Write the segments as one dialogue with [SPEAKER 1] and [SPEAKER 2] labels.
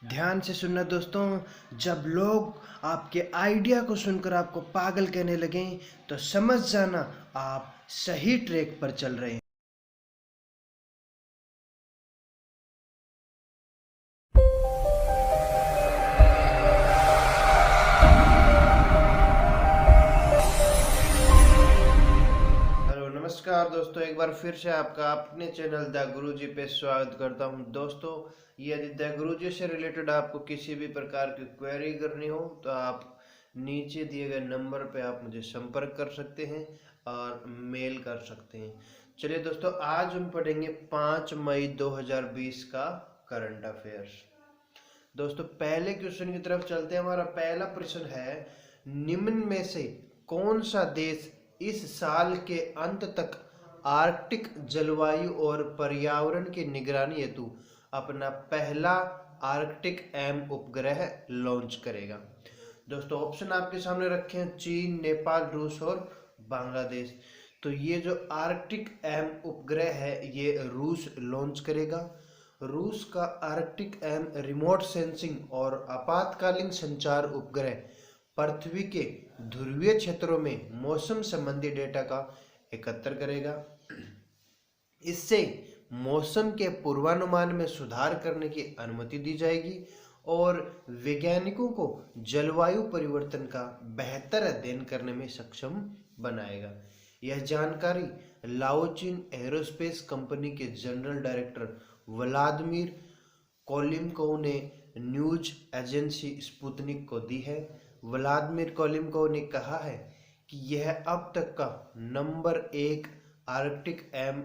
[SPEAKER 1] ध्यान से सुनना दोस्तों। जब लोग आपके आइडिया को सुनकर आपको पागल कहने लगें तो समझ जाना आप सही ट्रैक पर चल रहे हैं। हेलो नमस्कार दोस्तों, एक बार फिर से आपका अपने चैनल द गुरुजी पे स्वागत करता हूं। दोस्तों, यदि द गुरुजी से रिलेटेड आपको किसी भी प्रकार की क्वेरी करनी हो तो आप नीचे दिए गए नंबर पे आप मुझे संपर्क कर सकते हैं और मेल कर सकते हैं। चलिए दोस्तों, आज हम पढ़ेंगे 5 मई 2020 का करंट अफेयर्स। दोस्तों, पहले क्वेश्चन की तरफ चलते हैं। हमारा पहला प्रश्न है, निम्न में से कौन सा देश इस साल के अंत तक आर्कटिक जलवायु और पर्यावरण की निगरानी हेतु अपना पहला आर्कटिक एम उपग्रह लॉन्च करेगा? दोस्तों, ऑप्शन आपके सामने रखे हैं, चीन, नेपाल, रूस और बांग्लादेश। तो ये जो आर्कटिक एम उपग्रह है ये रूस लॉन्च करेगा। रूस का आर्कटिक एम रिमोट सेंसिंग और आपातकालीन संचार उपग्रह पृथ्वी के ध्रुवीय क्षेत्रों में मौसम संबंधी डेटा का एकत्र करेगा। इससे मौसम के पूर्वानुमान में सुधार करने की अनुमति दी जाएगी और वैज्ञानिकों को जलवायु परिवर्तन का बेहतर अध्ययन करने में सक्षम बनाएगा। यह जानकारी लाओचिन एरोस्पेस कंपनी के जनरल डायरेक्टर व्लादिमीर कोलिमकोव ने न्यूज एजेंसी स्पुतनिक को दी है। व्लादिमीर कोलिमकोव ने कहा है कि यह अब तक का नंबर 1 आर्कटिक एम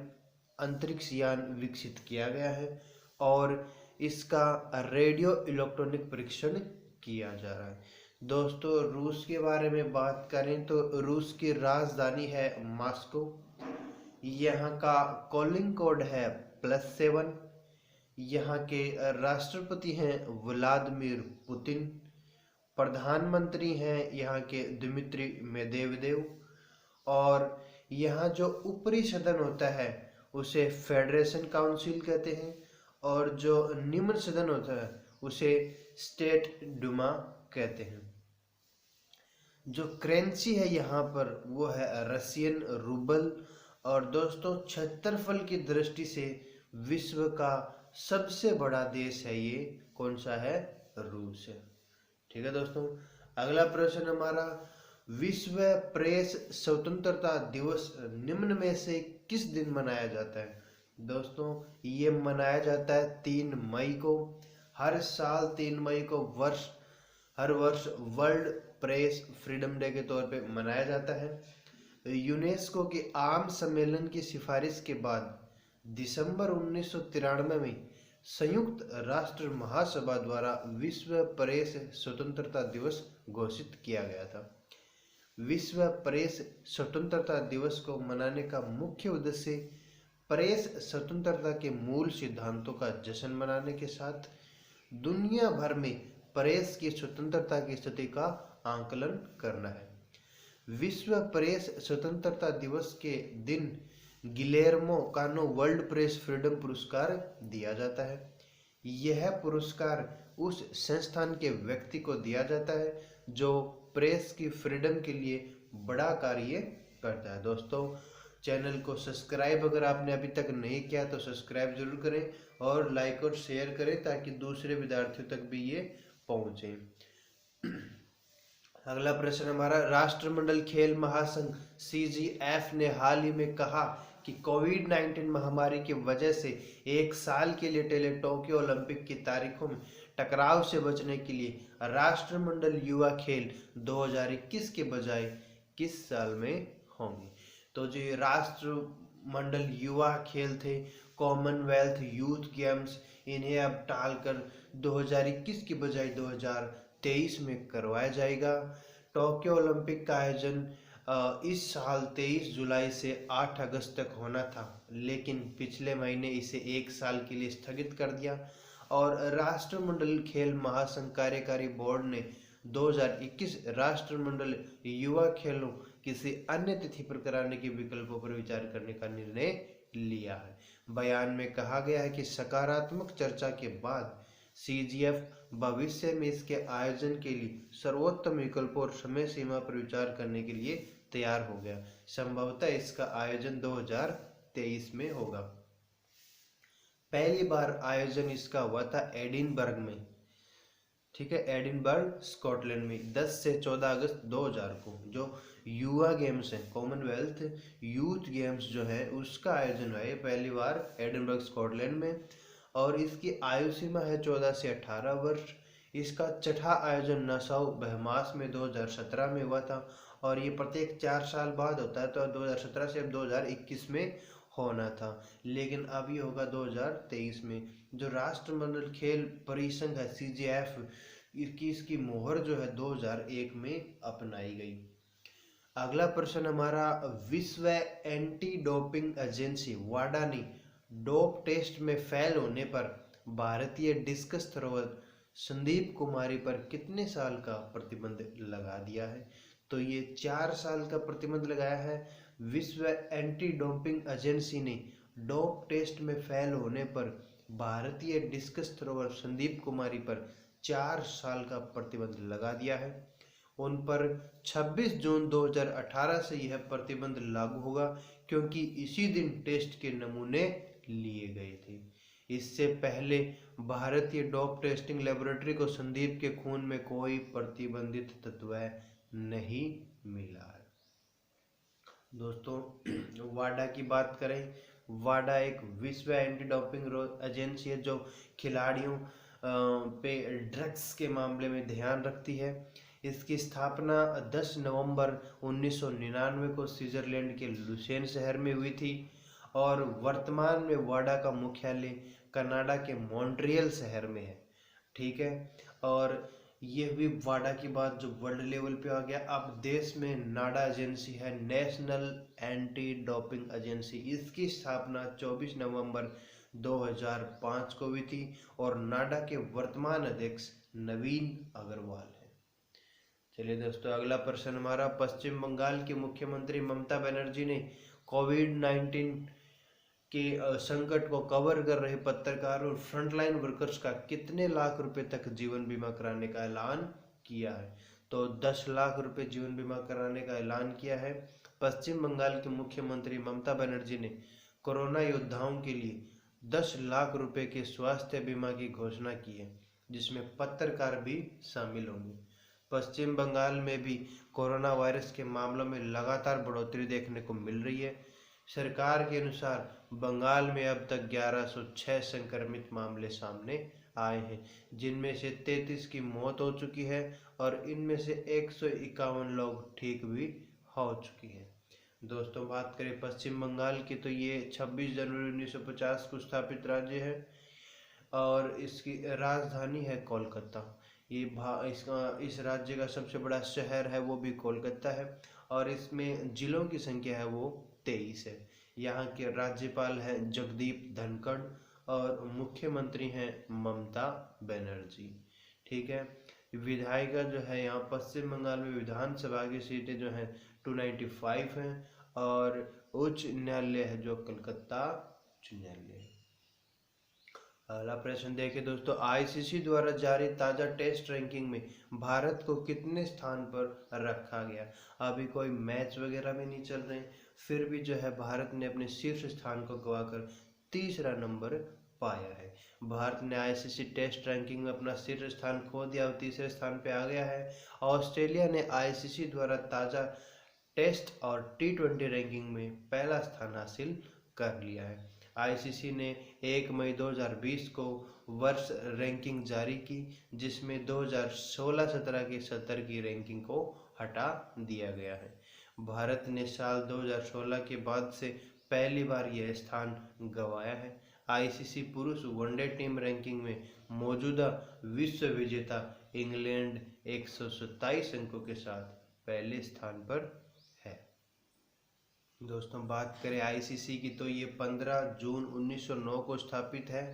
[SPEAKER 1] अंतरिक्ष यान विकसित किया गया है और इसका रेडियो इलेक्ट्रॉनिक परीक्षण किया जा रहा है। दोस्तों, रूस के बारे में बात करें तो रूस की राजधानी है मॉस्को। यहाँ का कॉलिंग कोड है +7। यहाँ के राष्ट्रपति हैं व्लादिमीर पुतिन। प्रधानमंत्री हैं यहाँ के दिमित्री मेदवेदेव। और यहाँ जो ऊपरी सदन होता है उसे फेडरेशन काउंसिल कहते हैं और जो निम्न सदन होता है उसे स्टेट डुमा कहते हैं। जो करेंसी है यहाँ पर वो है रशियन रूबल। और दोस्तों, क्षेत्रफल की दृष्टि से विश्व का सबसे बड़ा देश है ये कौन सा है? रूस है। ठीक है दोस्तों, अगला प्रश्न हमारा, विश्व प्रेस स्वतंत्रता दिवस निम्न में से किस दिन मनाया जाता है? दोस्तों, ये मनाया जाता है 3 मई को। हर साल 3 मई को हर वर्ष वर्ल्ड प्रेस फ्रीडम डे के तौर पे मनाया जाता है। यूनेस्को के आम सम्मेलन की सिफारिश के बाद दिसंबर 1993 में संयुक्त राष्ट्र महासभा द्वारा विश्व प्रेस स्वतंत्रता दिवस घोषित किया गया था। विश्व प्रेस स्वतंत्रता दिवस को मनाने का मुख्य उद्देश्य प्रेस स्वतंत्रता के मूल सिद्धांतों का जश्न मनाने के साथ दुनिया भर में प्रेस की स्वतंत्रता की स्थिति का आंकलन करना है। विश्व प्रेस स्वतंत्रता दिवस के दिन गिलेर्मो कानो वर्ल्ड प्रेस फ्रीडम पुरस्कार दिया जाता है। यह पुरस्कार उस संस्थान के व्यक्ति को दिया जाता है जो प्रेस की फ्रीडम के लिए बड़ा कार्य करता है। दोस्तों, चैनल को सब्सक्राइब अगर आपने अभी तक नहीं किया तो सब्सक्राइब जरूर करें और लाइक और शेयर करें ताकि दूसरे विद्यार्थियों तक भी ये पहुंचे। अगला प्रश्न हमारा, राष्ट्रमंडल खेल महासंघ CGF ने हाल ही में कहा कि कोविड-19 महामारी की वजह से एक साल के लिए टले टोक्यो ओलंपिक की तारीखों में टकराव से बचने के लिए राष्ट्रमंडल युवा खेल 2021 के बजाय किस साल में होंगे? तो जो राष्ट्रमंडल युवा खेल थे, कॉमनवेल्थ यूथ गेम्स, इन्हें अब टालकर 2021 की बजाय 2023 में करवाया जाएगा। टोक्यो ओलंपिक का आयोजन इस साल 23 जुलाई से 8 अगस्त तक होना था, लेकिन पिछले महीने इसे एक साल के लिए स्थगित कर दिया और राष्ट्रमंडल खेल महासंघ कार्यकारी बोर्ड ने 2021 राष्ट्रमंडल युवा खेलों किसी अन्य तिथि पर कराने के विकल्पों पर विचार करने का निर्णय लिया है। बयान में कहा गया है कि सकारात्मक चर्चा के बाद CGF भविष्य में इसके आयोजन के लिए सर्वोत्तम विकल्पों और समय सीमा पर विचार करने के लिए तैयार हो गया। संभवतः इसका आयोजन 2023 में होगा। पहली बार आयोजन इसका हुआ था एडिनबर्ग में, ठीक है, एडिनबर्ग स्कॉटलैंड में 10 से 14 अगस्त 2000 को। जो युवा गेम्स है, कॉमनवेल्थ यूथ गेम्स जो है, उसका आयोजन हुआ है पहली बार एडिनबर्ग स्कॉटलैंड में, और इसकी आयु सीमा है 14 से 18 वर्ष। इसका छठा आयोजन नासाउ बहमास में 2017 में हुआ था, और ये प्रत्येक 4 साल बाद होता है, तो 2017 से अब 2021 में होना था, लेकिन अब ये होगा 2023 में। जो राष्ट्रमंडल खेल परिसंघ है CGF, इसकी मोहर जो है 2001 में अपनाई गई। अगला प्रश्न हमारा, विश्व एंटी डोपिंग एजेंसी वाडा ने डोप टेस्ट में फेल होने पर भारतीय डिस्कस थ्रोअर संदीप कुमारी पर कितने साल का प्रतिबंध लगा दिया है? तो ये 4 साल का प्रतिबंध लगाया है। विश्व एंटी डोपिंग एजेंसी ने डोप टेस्ट में फेल होने पर भारतीय डिस्कस थ्रोअर संदीप कुमारी पर 4 साल का प्रतिबंध लगा दिया है। उन पर 26 जून 2018 से यह प्रतिबंध लागू होगा, क्योंकि इसी दिन टेस्ट के नमूने लिए गए थे। इससे पहले भारतीय डोप टेस्टिंग लेबोरेटरी को संदीप के खून में कोई प्रतिबंधित तत्व नहीं मिला है। दोस्तों वाडा की बात करें, वाडा एक विश्व एंटी डोपिंग एजेंसी है जो खिलाड़ियों पे ड्रग्स के मामले में ध्यान रखती है। इसकी स्थापना 10 नवंबर 1999 को स्विट्जरलैंड के लुसेन शहर में हुई थी, और वर्तमान में वाडा का मुख्यालय कनाडा के मॉन्ट्रियल शहर में है, ठीक है। और ये भी वाडा की बात जो वर्ल्ड लेवल पे आ गया। अब देश में नाडा एजेंसी है, नेशनल एंटी डोपिंग एजेंसी। इसकी स्थापना 24 नवंबर 2005 को हुई थी, और नाडा के वर्तमान अध्यक्ष नवीन अग्रवाल है। चलिए दोस्तों अगला प्रश्न हमारा, पश्चिम बंगाल की मुख्यमंत्री ममता बनर्जी ने कोविड-19 के संकट को कवर कर रहे पत्रकारों और फ्रंटलाइन वर्कर्स का कितने लाख रुपए तक जीवन बीमा कराने का ऐलान किया है? तो 10 लाख रुपए जीवन बीमा कराने का ऐलान किया है। पश्चिम बंगाल के मुख्यमंत्री ममता बनर्जी ने कोरोना योद्धाओं के लिए 10 लाख रुपए के स्वास्थ्य बीमा की घोषणा की है, जिसमें पत्रकार भी शामिल होंगे। पश्चिम बंगाल में भी कोरोना वायरस के मामलों में लगातार बढ़ोतरी देखने को मिल रही है। सरकार के अनुसार बंगाल में अब तक 1106 संक्रमित मामले सामने आए हैं, जिनमें से 33 की मौत हो चुकी है, और इनमें से 151 लोग ठीक भी हो चुकी हैं। दोस्तों बात करें पश्चिम बंगाल की, तो ये 26 जनवरी 1950 को स्थापित राज्य है, और इसकी राजधानी है कोलकाता। इस राज्य का सबसे बड़ा शहर है वो भी कोलकाता है, और इसमें जिलों की संख्या है वो 23 है। यहाँ के राज्यपाल हैं जगदीप धनखड़, और मुख्यमंत्री हैं ममता बनर्जी, ठीक है। विधायिका जो है यहाँ पश्चिम बंगाल में विधानसभा की सीटें जो हैं 295 हैं, और उच्च न्यायालय है जो कलकत्ता उच्च न्यायालय है। अगला प्रश्न देखें दोस्तों, ICC द्वारा जारी ताज़ा टेस्ट रैंकिंग में भारत को कितने स्थान पर रखा गया? अभी कोई मैच वगैरह भी नहीं चल रहे, फिर भी जो है भारत ने अपने शीर्ष स्थान को गंवाकर तीसरा नंबर पाया है। भारत ने ICC टेस्ट रैंकिंग में अपना शीर्ष स्थान खो दिया और तीसरे स्थान पे आ गया है। ऑस्ट्रेलिया ने ICC द्वारा ताज़ा टेस्ट और T20 रैंकिंग में पहला स्थान हासिल कर लिया है। ICC ने 1 मई 2020 को वर्ष रैंकिंग जारी की, जिसमें 2016-17 की 70 की रैंकिंग को हटा दिया गया है। भारत ने साल 2016 के बाद से पहली बार यह स्थान गंवाया है। ICC पुरुष वनडे टीम रैंकिंग में मौजूदा विश्व विजेता इंग्लैंड 127 अंकों के साथ पहले स्थान पर है। दोस्तों बात करें ICC की, तो ये 15 जून 1909 को स्थापित है,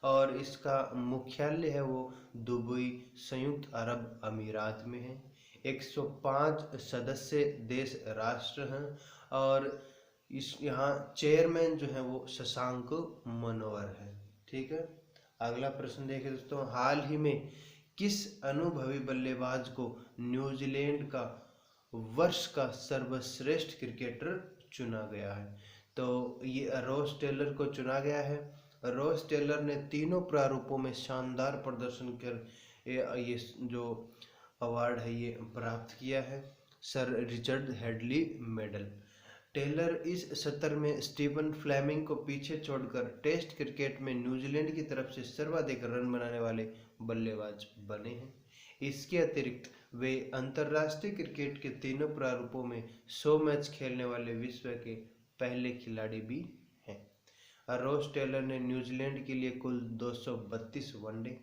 [SPEAKER 1] और इसका मुख्यालय है वो दुबई संयुक्त अरब अमीरात में है। 105 सदस्य देश राष्ट्र हैं, और इस यहाँ चेयरमैन जो है वो शशांक मनोहर है, ठीक है। अगला प्रश्न देखिए दोस्तों, हाल ही में किस अनुभवी बल्लेबाज को न्यूजीलैंड का वर्ष का सर्वश्रेष्ठ क्रिकेटर चुना गया है? तो ये रॉस टेलर को चुना गया है। रॉस टेलर ने तीनों प्रारूपों में शानदार प्रदर्शन कर ये जो अवार्ड है ये प्राप्त किया है, sir Richard Hadlee medal. Taylor इस सत्र में स्टीवन फ्लेमिंग को पीछे छोड़कर टेस्ट क्रिकेट में न्यूजीलैंड की तरफ से सर्वाधिक रन बनाने वाले बल्लेबाज बने हैं। इसके अतिरिक्त वे अंतर्राष्ट्रीय क्रिकेट के तीनों प्रारूपों में 100 मैच खेलने वाले विश्व के पहले खिलाड़ी भी हैं। रॉस टेलर ने न्यूजीलैंड के लिए कुल 232 वनडे,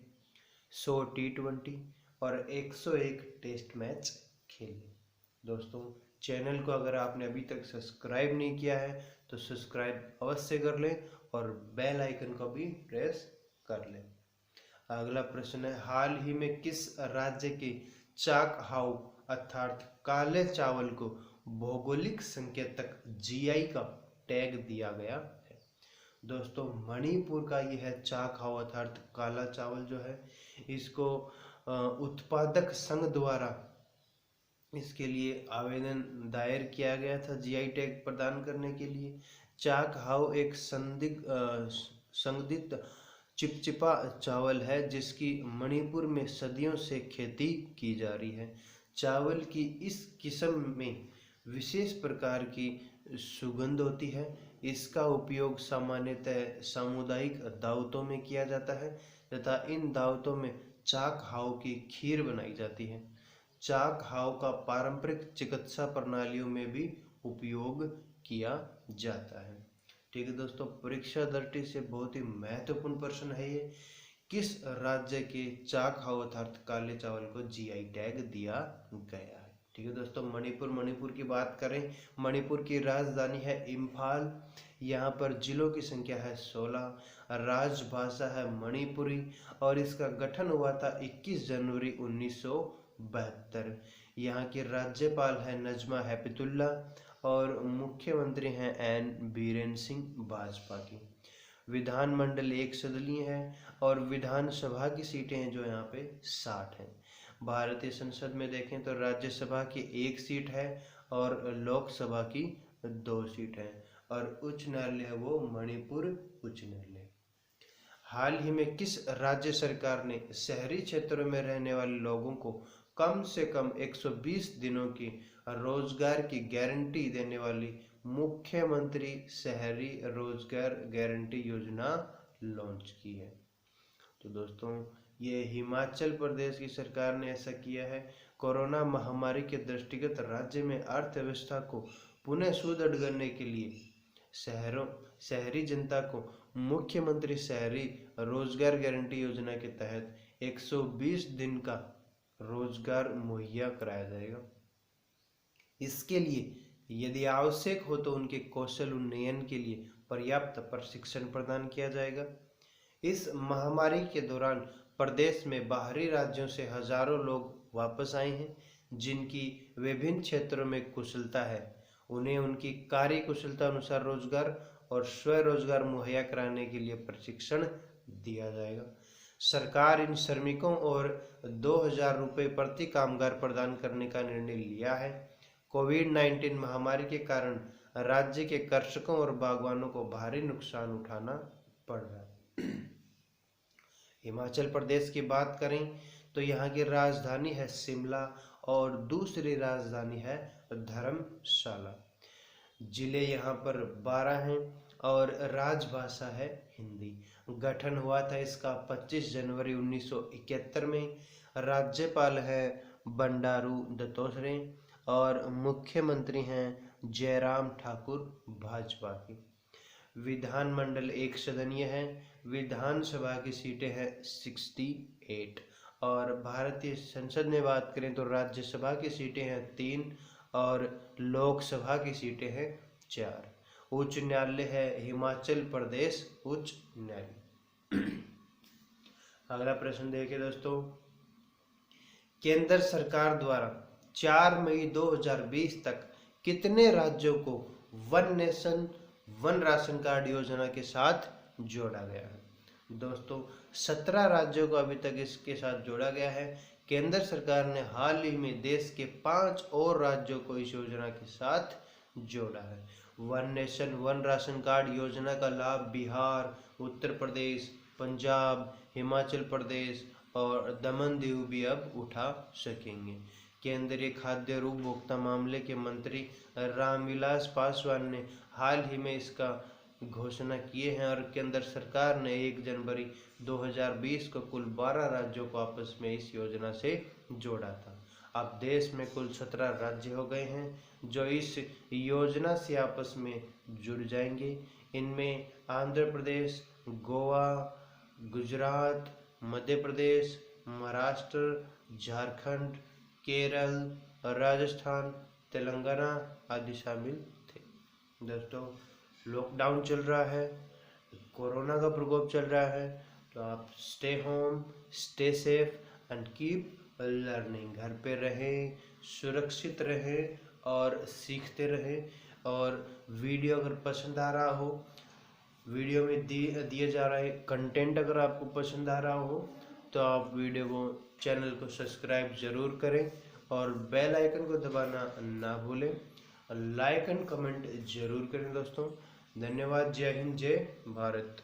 [SPEAKER 1] 100 टी20 और 101 टेस्ट मैच खेले। दोस्तों, चैनल को अगर आपने अभी तक सब्सक्राइब नहीं किया है तो सब्सक्राइब अवश्य कर लें और बेल आइकन को भी प्रेस कर लें। अगला प्रश्न है, हाल ही में किस राज्य के चाक हाउ अर्थात काले चावल को भौगोलिक संकेतक जीआई का टैग दिया गया है? दोस्तों, मणिपुर का यह है चाक हाउ अर्थात काला चावल जो है, इसको उत्पादक संघ द्वारा इसके लिए आवेदन दायर किया गया था जीआई टैग प्रदान करने के लिए। चाक हाउ एक संदिग्ध चिपचिपा चावल है जिसकी मणिपुर में सदियों से खेती की जा रही है। चावल की इस किस्म में विशेष प्रकार की सुगंध होती है। इसका उपयोग सामान्यतः सामुदायिक दावतों में किया जाता है तथा इन दावतों में चाक हाउ की खीर बनाई जाती है। चाक हाउ का पारंपरिक चिकित्सा प्रणालियों में भी उपयोग किया जाता है। ठीक है दोस्तों, परीक्षा दृष्टि से बहुत ही महत्वपूर्ण प्रश्न है ये। किस राज्य के चाक हाउ अर्थात काले चावल को जीआई टैग दिया गया है? ठीक है दोस्तों, मणिपुर की बात करें, मणिपुर की राजधानी है इम्फाल। यहाँ पर जिलों की संख्या है 16, राजभाषा है मणिपुरी और इसका गठन हुआ था 21 जनवरी 1972। यहाँ के राज्यपाल है नजमा हेपतुल्ला और मुख्यमंत्री हैं एन बीरेन सिंह भाजपा की। विधानमंडल एक सदनीय है और विधानसभा की सीटें हैं जो यहाँ पे 60 हैं। भारतीय संसद में देखें तो राज्यसभा की 1 सीट है और लोकसभा की 2 सीट है और उच्च न्यायालय है वो मणिपुर उच्च न्यायालय। हाल ही में किस राज्य सरकार ने शहरी क्षेत्रों में रहने वाले लोगों को कम से कम 120 दिनों की रोजगार की गारंटी देने वाली मुख्यमंत्री शहरी रोजगार गारंटी योजना लॉन्च की है? तो दोस्तों, ये हिमाचल प्रदेश की सरकार ने ऐसा किया है। कोरोना महामारी के दृष्टिगत राज्य में अर्थव्यवस्था को पुनः सुदृढ़ करने के लिए शहरी जनता को मुख्यमंत्री शहरी रोजगार गारंटी योजना के तहत 120 दिन का रोजगार मुहैया कराया जाएगा। इसके लिए यदि आवश्यक हो तो उनके कौशल उन्नयन के लिए पर्याप्त प्रशिक्षण प्रदान किया जाएगा। इस महामारी के दौरान प्रदेश में बाहरी राज्यों से हजारों लोग वापस आए हैं जिनकी विभिन्न क्षेत्रों में कुशलता है। उन्हें उनकी कार्य कुशलता अनुसार रोजगार और स्वरोजगार मुहैया कराने के लिए प्रशिक्षण दिया जाएगा। सरकार इन श्रमिकों और 2000 रुपये प्रति कामगार प्रदान करने का निर्णय लिया है। कोविड-19 महामारी के कारण राज्य के कृषकों और बागवानों को भारी नुकसान उठाना पड़ रहा है। हिमाचल प्रदेश की बात करें तो यहाँ की राजधानी है शिमला और दूसरी राजधानी है धर्मशाला। जिले यहाँ पर 12 हैं और राजभाषा है हिंदी। गठन हुआ था इसका 25 जनवरी 1971 में। राज्यपाल है बंडारू दत्तात्रेय और मुख्यमंत्री हैं जयराम ठाकुर भाजपा की। विधानमंडल एक सदनीय है। विधानसभा की सीटें हैं 68 और भारतीय संसद में बात करें तो राज्यसभा की सीटें हैं 3 और लोकसभा की सीटें हैं 4। उच्च न्यायालय है हिमाचल प्रदेश उच्च न्यायालय। अगला प्रश्न देखिए दोस्तों, केंद्र सरकार द्वारा 4 मई 2020 तक कितने राज्यों को one nation one ration card योजना के साथ जोड़ा गया है? दोस्तों 17 राज्यों को अभी तक इसके साथ जोड़ा गया है। केंद्र सरकार ने हाल ही में देश के 5 और राज्यों को इस योजना के साथ जोड़ा है। One nation one ration card योजना का लाभ बिहार, उत्तर प्रदेश, पंजाब, हिमाचल प्रदेश और दमन दीव भी अब उठा सकेंगे। केंद्रीय खाद्य और उपभोक्ता मामले के मंत्री रामविलास पासवान ने हाल ही में इसका घोषणा किए हैं और केंद्र सरकार ने 1 जनवरी 2020 को कुल 12 राज्यों को आपस में इस योजना से जोड़ा था। अब देश में कुल 17 राज्य हो गए हैं जो इस योजना से आपस में जुड़ जाएंगे। इनमें आंध्र प्रदेश, गोवा, गुजरात, मध्य प्रदेश, महाराष्ट्र, झारखंड, केरल, राजस्थान, तेलंगाना आदि शामिल थे। दोस्तों लॉकडाउन चल रहा है, कोरोना का प्रकोप चल रहा है, तो आप stay home, stay safe and keep learning. घर पे रहें, सुरक्षित रहें और सीखते रहें। और वीडियो अगर पसंद आ रहा हो, वीडियो में दिए जा रहे कंटेंट अगर आपको पसंद आ रहा हो तो आप वीडियो को, चैनल को सब्सक्राइब ज़रूर करें और बेल आइकन को दबाना ना भूलें। लाइक एंड कमेंट जरूर करें दोस्तों। धन्यवाद। जय हिंद, जय भारत।